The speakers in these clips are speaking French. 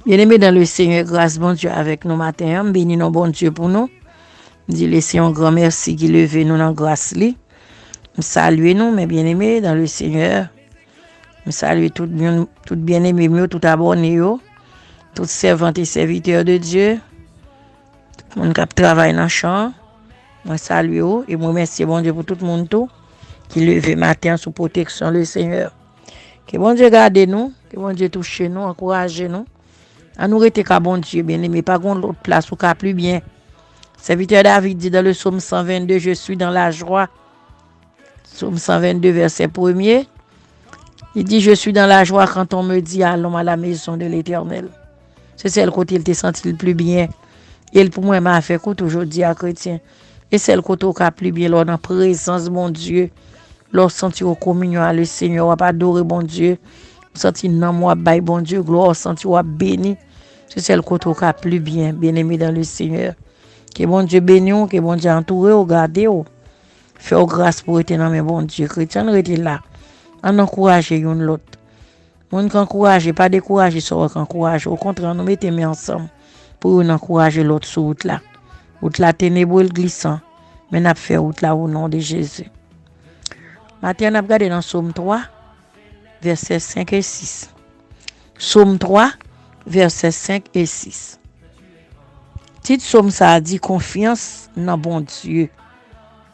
Bien-aimés dans le Seigneur, grâce bon Dieu avec nous matin, bénis nos bon Dieu pour nous. Dis laissez un grand merci qui leve nous dans grâce li. Saluez nous, mes bien-aimés dans le Seigneur. Saluez tout bien-aimés, tout abonnés, tout servantes et serviteurs de Dieu. Tout le monde qui travaille dans le champ. Moi salue et moi remercie bon Dieu pour tout le monde tout qui leve matin sous protection le Seigneur. Que bon Dieu garde nous, que bon Dieu touche nous, encourage nous. À nous rester qu'à bon Dieu, bien-aimé, pas qu'on l'autre place ou qu'à plus bien. Serviteur David dit dans le psaume 122, je suis dans la joie. Psaume 122, verset 1er. Il dit, je suis dans la joie quand on me dit, allons à la maison de l'Éternel. C'est le côté il t'a senti le plus bien. Et pour moi, m'a fait écoute aujourd'hui à chrétien. Et c'est le côté qui a plus bien, lors dans présence de mon Dieu. Lors sentir au communion à le Seigneur, on va adorer bon Dieu. Sentir non moi bail bon Dieu, gloire, sentir ou béni. C'est le côté qui a plus bien, bien-aimé dans le Seigneur. Que bon Dieu bénisse, que bon Dieu entoure, regardez, fait grâce pour être dans mes bon Dieu. Chrétien, rester là. On encourage une l'autre. On encourage, pas décourager sur encourage. Au contraire, nous mettons ensemble pour nous encourager l'autre sur route là. Route là ténébreux glissant. Mais nous fait route là au nom de Jésus. Maintenant, on a regardé dans Psaume 3, versets 5 et 6. Psaume 3, versets 5 et 6. Titre Psaume ça a dit confiance dans bon Dieu.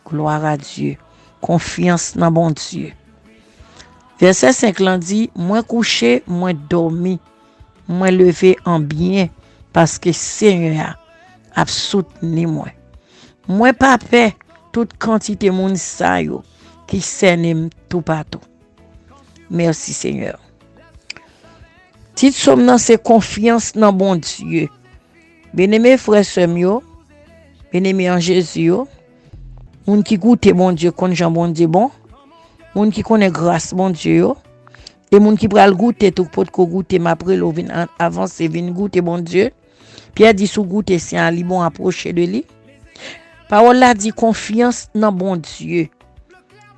Gloire à Dieu. Confiance dans bon Dieu. Verset 5 l'en dit, moins couché, moins dormi, moins levé en bien, parce que Seigneur a soutenu moi. Moins pas paix, toute quantité moun sa yo, qui sène tout partout. Merci Seigneur. Titre Psaume nan c'est confiance dans bon Dieu. Bien-aimé frère sœur, bien-aimé en Jésus, moun qui goûte bon Dieu, kon jan bon Dieu bon. Moun qui connaît grâce bon Dieu et moun qui pral goûter tout pot ko goûter m'après l'o vinn avancer vinn goûter bon Dieu. Pierre dit sous goûter c'est un li bon approcher de lui. Parole là dit confiance dans bon Dieu.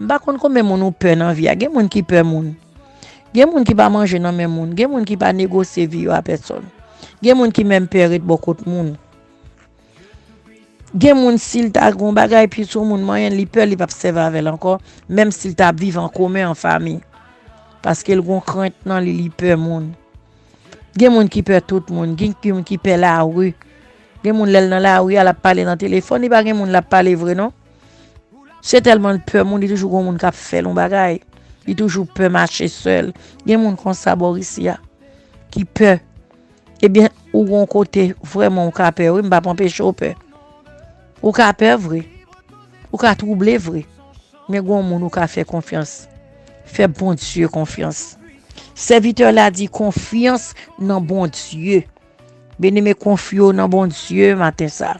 M'pa konn combien moun ou peur dans vie, gen moun qui peur moun. Gen moun qui pas manger dans même moun, gen moun qui pas négocier vie à personne. Gen moun qui même peur et beaucoup de moun. Gen moun s'il t'a gon bagay puis sou moun moyen li peur li pa observer avec encore même s'il t'a vivre en commun en famille parce qu'il gon crainte nan li peur moun. Gen moun qui peur tout moun, gen moun qui peur la rue. Gen moun lèl dans la rue a la parler dans téléphone, il pa gen moun la parler vrai non. C'est tellement peur moun, il toujours gon moun qui fait long bagay. Il toujours peur marcher seul. Gen moun kon sa Boris ya qui peur. Eh bien ou gon côté vraiment ka peur, m'pa empêcher peur. Ou ka peur vrai, ou ka troubler vrai, mais gon moun ou ka faire confiance. Fait bon Dieu confiance. Serviteur là dit confiance dans bon Dieu. Bien-aimé confio dans bon Dieu matin ça.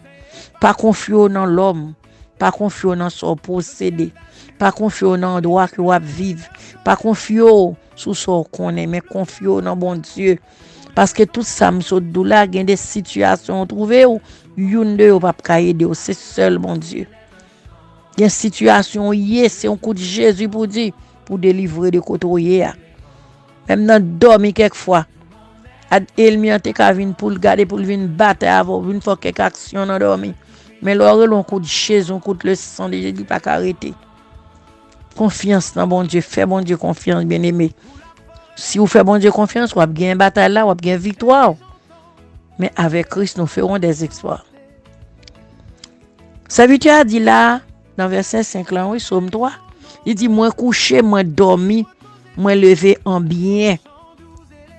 Pas confio dans l'homme, pas confio dans son possédé, pas confio dans droit que va vivre, pas confio sous son connaît mais confio dans bon Dieu. Parce que tout ça m'sot dou la gen des situations trouvé ou youn de ou pas ka aider c'est seul mon Dieu. Gen situation c'est un coup de Jésus pour dire pour délivrer de côté même dans dormi quelquefois ennemi te ka vinn pour le garder pour vinn battre avant vinn faire quelque action dans dormi mais l'or un coup de Jésus un coup de le sang de Jésus pas arrêter. Confiance dans bon Dieu, fais bon Dieu confiance bien-aimé. Si vous faites bon Dieu confiance, vous avez gagné bataille là, vous avez gagné victoire. Mais avec Christ, nous ferons des exploits. Serviteur a dit là, dans verset 5 là, oui, Psaume 3, il dit, moi couché, moi dormi, moi levé en bien,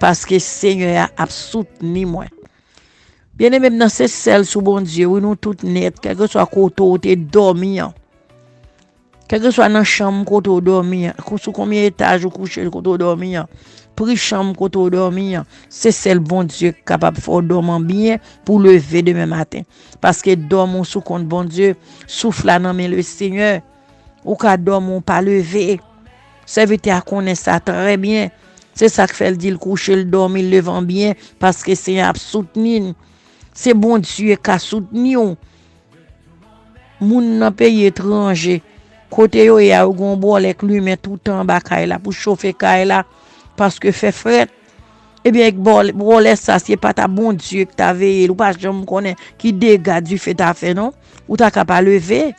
parce que Seigneur a soutenu moi. Bien aimé, dans c'est celle sous bon Dieu, oui, nous toutes net, quel que soit côté où tu dormi, quel que soit dans chambre côté où dormi, sous combien étage ou couché côté dormi, pris chambre côté dormi, c'est celle bon Dieu capable de faire dormir bien pour lever demain matin. Parce que dormons sous compte bon Dieu, souffle là dans le Seigneur, ou ka dormons pas lever. Serviteur connaît ça très bien. C'est ça que fait le dit le coucher le dormir le levant bien parce que c'est a soutenu. C'est bon Dieu qui a soutenu. Moun nan pays étranger côté yo y a gon bol avec lui mais tout en bas kay là pour chauffer kay là parce que fait fret Eh bien, bon, laisse ça, c'est pas ta bon Dieu que t'as veillé, ou pas, je me connais, qui dégâts du fait t'as fait, non? Ou t'as qu'à pas lever.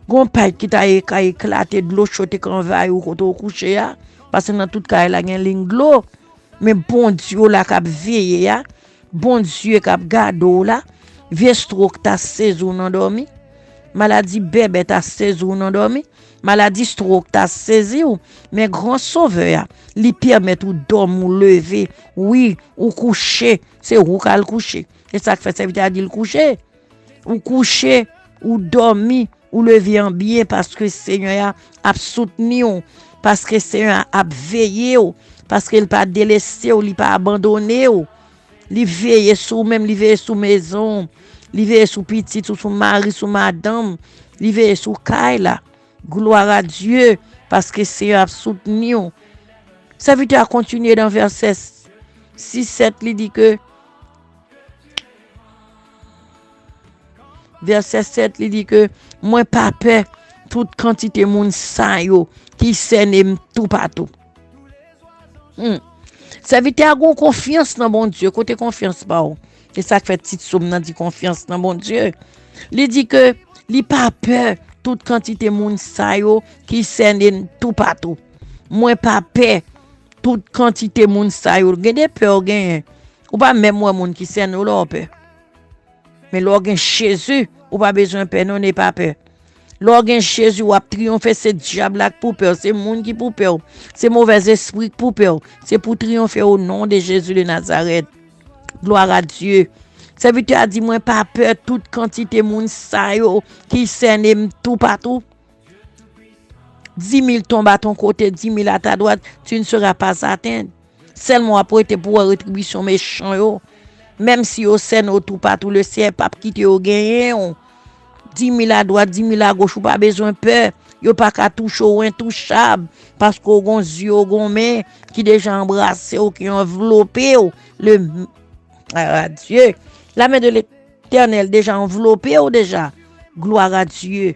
Gon paille qui t'a éclaté de l'eau chaude quand va ou quand au coucher, parce que dans toute cas, il a une ligne de l'eau. Mais bon Dieu, là, qui a veillé, bon Dieu, qui a gardé, là, vieux stroke, t'as 16 jours endormi. Maladie bébé, t'as 16 jours endormi. Maladie stroke, t'as 16 jours. Mais grand sauveur, lui permet ou dormir ou lever, oui, ou coucher. C'est où qu'à le coucher. Et ça fait ça veut dire le coucher. Ou coucher, ou dormir, ou lever en bien parce que le Seigneur a soutenu, parce que le Seigneur a veillé, parce qu'il n'a pas délaissé, il n'a pas abandonné. Il veille sur même, il veille sur maison, il veille sur petit, sur mari, sur madame, il veille sur Kaila. Gloire à Dieu, parce que le Seigneur a soutenu. Ça veut dire continuer dans verset 6-7, il dit que verset 7, il dit que moi pas peur toute quantité moun sa yo qui sène tout partout. Ça veut dire avoir confiance dans bon Dieu, côté confiance pas. C'est ça que fait petite somme nan dit confiance dans bon Dieu. Il dit que li pas peur toute quantité moun sa yo qui sène tout partout. Moi pas peur toute quantité moun sa yo, gade peur gen. Ou pas même moi moun qui sène ou leur peur. Mais l'organe Jésus, ou pas besoin de peur, non n'est pas peur. L'organe Jésus, ou a triompher, c'est diable là pour peur, c'est monde qui pour peur, c'est mauvais esprit pour peur, c'est pour triompher au nom de Jésus de Nazareth. Gloire à Dieu. Ça veut dire, dit moi pas peur, toute quantité moun sa yo, qui sène tout partout. 10 000 tombent à ton côté, 10 000 à ta droite, tu ne seras pas atteint. Seulement après, tu pour rétribution méchant yo. Même si au sein tout partout le ciel pas quitter au gagné 10 000 à droite 10 000 à gauche ou pas besoin peur yo pas qu'à toucher ou intouchable parce qu'au gon yeux au gon main qui déjà embrassé ou qui enveloppé le Dieu la main de l'Éternel déjà enveloppé ou déjà gloire à Dieu.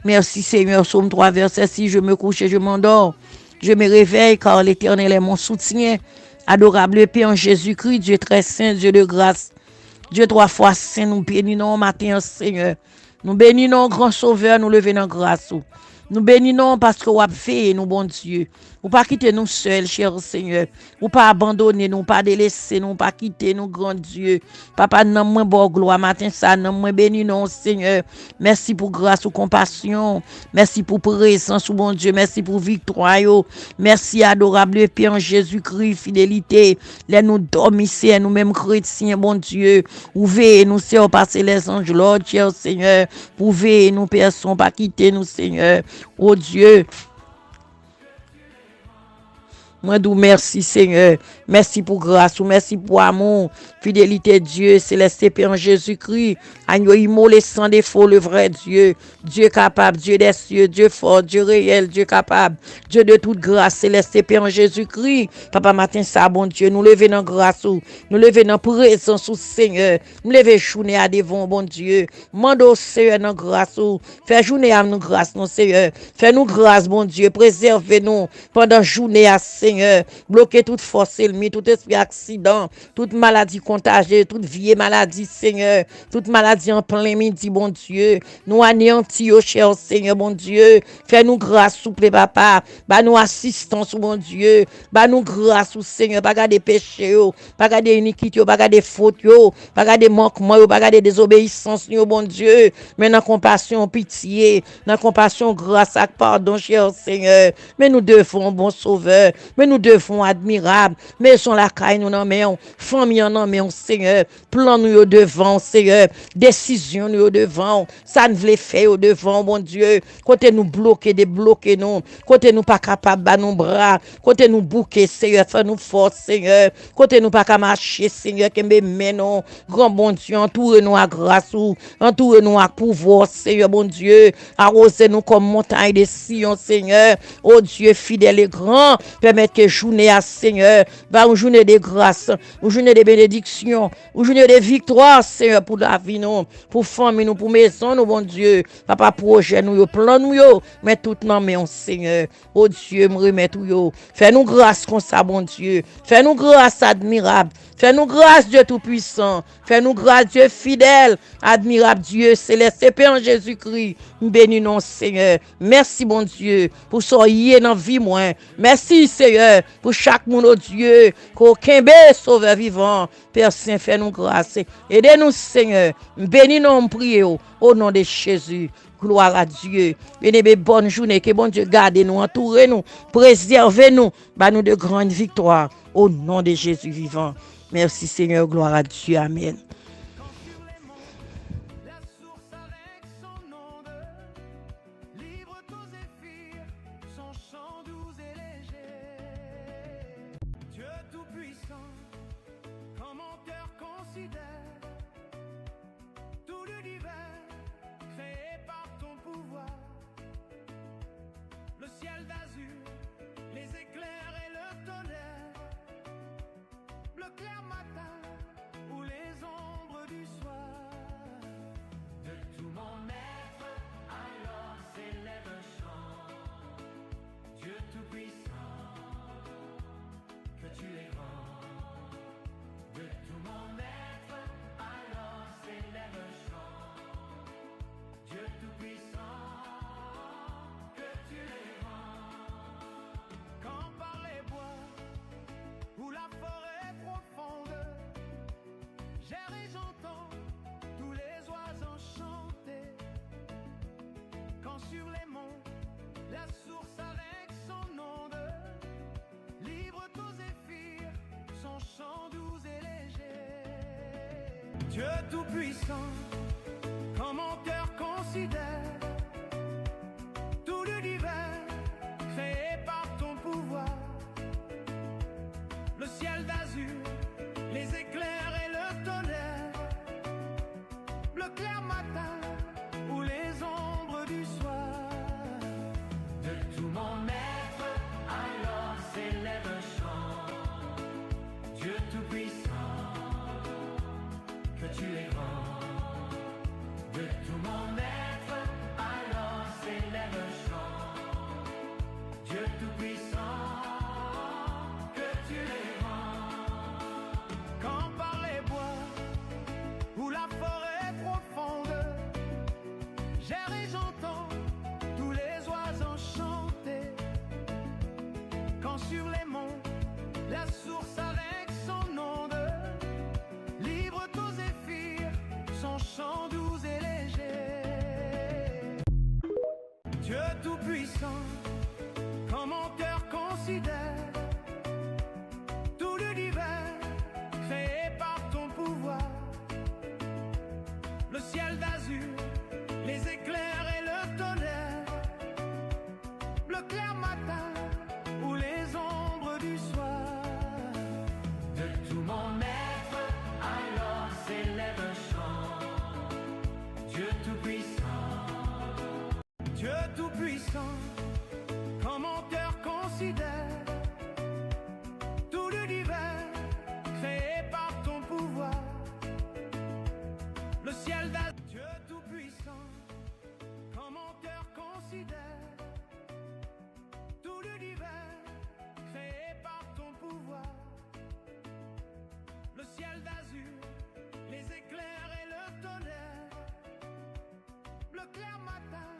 Merci Seigneur. Psaume 3 verset 6, je me couche et je m'endors, je me réveille car l'Éternel est mon soutien. Adorable Père en Jésus-Christ, Dieu très saint, Dieu de grâce, Dieu 3 fois saint, nous bénissons matin, Seigneur. Nous bénissons grand sauveur, nous levons en grâce. Nous bénissons parce que vous avez fait, nous, bon Dieu. Vous pas quitter nous seuls, cher Seigneur. Vous pas abandonner, nous pas délaisser, nous pas quitter, nous, grand Dieu. Papa, nous moins bon gloire matin, ça, nous moins bénissons, Seigneur. Merci pour grâce ou compassion. Merci pour présence, bon Dieu. Merci pour victoire. Merci, adorable Père en Jésus-Christ, fidélité. Les nous dormissez, nous-mêmes chrétiens, bon Dieu. Ouvrez, nous servons passer les anges, Lord, cher Seigneur. Ouvrez, nous personne pas quitter, nous, Seigneur. Oh Dieu. Moi, d'où merci Seigneur. Merci pour grâce, merci pour amour, fidélité Dieu, céleste Père en Jésus-Christ. Agneau immolé sans défaut, le vrai Dieu. Dieu capable, Dieu des cieux, Dieu fort, Dieu réel, Dieu capable. Dieu de toute grâce, céleste Père en Jésus-Christ. Papa, matin, ça, bon Dieu, nous levons dans grâce, nous levons dans présence, Seigneur. Nous levons journée à devant, bon Dieu. Mando, Seigneur, dans grâce, fais journée à nous grâce, non, Seigneur. Fais-nous grâce, bon Dieu. Préservez-nous pendant journée à Seigneur. Bloquez toute force ennemie, tout esprit accident, toute maladie contagieuse, toute vieille maladie, Seigneur. Toute maladie en plein midi, bon Dieu. Nous anéantissons, cher Seigneur, bon Dieu. Fais-nous grâce, souple, papa. Bah, nous assistance, bon Dieu. Bah, nous grâce, Seigneur. Pas garder péché, pas garder iniquité, pas garder faute, pas garder manquement, pas garder désobéissance, bon Dieu. Mais dans compassion, pitié, dans compassion, grâce, pardon, cher Seigneur. Mais nous devons, bon Sauveur. Mais nous devons admirable. Mais sont la caille, nous n'en mettons. Famille en mettons, Seigneur. Plan nous devant, Seigneur. Décision nous devant. Ça ne voulait faire au devant, bon Dieu. Côté nous bloquer, débloquer nous. Côté nous pas capable de nos bras. Côté nous bouquer, Seigneur. Fais nous force, Seigneur. Côté nous pas capable marcher, Seigneur. Que me non. Grand bon Dieu, entoure nous à grâce. Entoure nous à pouvoir, Seigneur, bon Dieu. Arrosez nous comme montagne de Sion, Seigneur. Oh Dieu, fidèle et grand. Permettez que journée à Seigneur, va une journée de grâce, une journée de bénédiction, une journée de victoire, Seigneur, pour la vie, nous, pour famille, nous, pour maison, nous, bon Dieu. Papa, projet, nous, plan, nous, mais tout non, mais on, Seigneur. Oh Dieu, me remettre, fais-nous grâce comme ça, bon Dieu. Fais-nous grâce admirable. Fais-nous grâce, Dieu Tout-Puissant. Fais-nous grâce, Dieu fidèle, admirable Dieu céleste, Père en Jésus-Christ. Bénis nous, Seigneur. Merci, bon Dieu, pour soyez dans la vie, moi. Merci, Seigneur, pour chaque monde, oh Dieu, qu'aucun sauveur vivant. Père Saint, fais-nous grâce. Aidez-nous, Seigneur. Bénis nous, prions, au nom de Jésus. Gloire à Dieu. Béni, bonne journée. Que bon Dieu garde nous, entoure nous, préserve nous, bah nous de grandes victoires. Au nom de Jésus vivant. Merci Seigneur, gloire à Dieu. Amen. Sur les monts, la source avec son onde, libre tous zéphyrs, son chant doux et léger. Dieu tout-puissant, quand mon cœur considère tout l'univers créé par ton pouvoir, le ciel d'azur, les éclairs et le tonnerre, le clair matin ou les ombres du soir. De tout mon maître, alors s'élève un chant. Dieu tout-puissant, que tu es grand. De tout mon maître, alors s'élève un chant. Dieu tout-puissant, que tu es grand. Quand par les bois ou la forêt profonde, j'erre et j'entends tous les oiseaux chanter. Quand sur les monts, la source avec son onde, libre tous zéphyrs, son chant doux et léger. Dieu tout-puissant, quand mon cœur considère tout l'univers créé par ton pouvoir, le ciel d'azur, les éclairs et le tonnerre, le clair matin ou les ombres du soir. De tout mon maître, alors s'élève un chant. Dieu tout-puissant, Dieu tout-puissant, quand mon cœur considère tout l'univers créé par ton pouvoir, le ciel d'azur. Dieu tout-puissant, quand mon cœur considère tout l'univers créé par ton pouvoir, le ciel d'azur, les éclairs et le tonnerre, le clair matin